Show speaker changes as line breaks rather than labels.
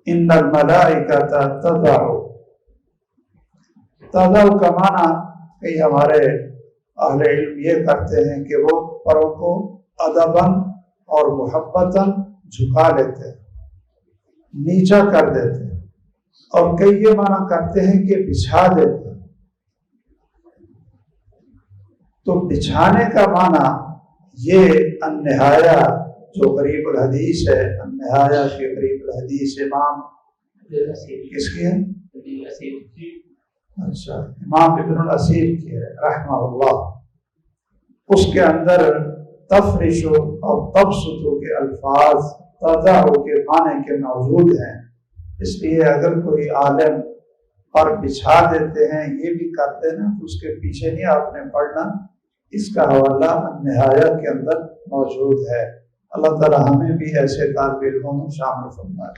इन्नल मलाइकता तज़अ, तज़अ का माना कई हमारे अहले इल्म ये करते हैं कि वो परों को अदबन और मुहब्बतन झुका लेते हैं, नीचा कर देते हैं, और कई ये माना करते हैं कि बिछा देते हैं। तो बिछाने का माना ये अन्निहाया जो करीबुल हदीस है, अन्निहाया के करीबुल हदीस इमाम किसकी है? अच्छा, इमाम इब्नुल असीर की है रहमहुल्लाह। उसके अंदर तफरिशु और तबसुतु के अल्फाज तज़अ के माने के मौजूद हैं। इसलिए अगर कोई आलिम पर बिछा देते हैं, ये भी करते हैं ना, तो उसके पीछे नहीं आपने पढ़ना। इसका हवाला निहाया के अंदर मौजूद है। अल्लाह ताला हमें भी ऐसे तालिब इल्मों में शामिल फरमाए।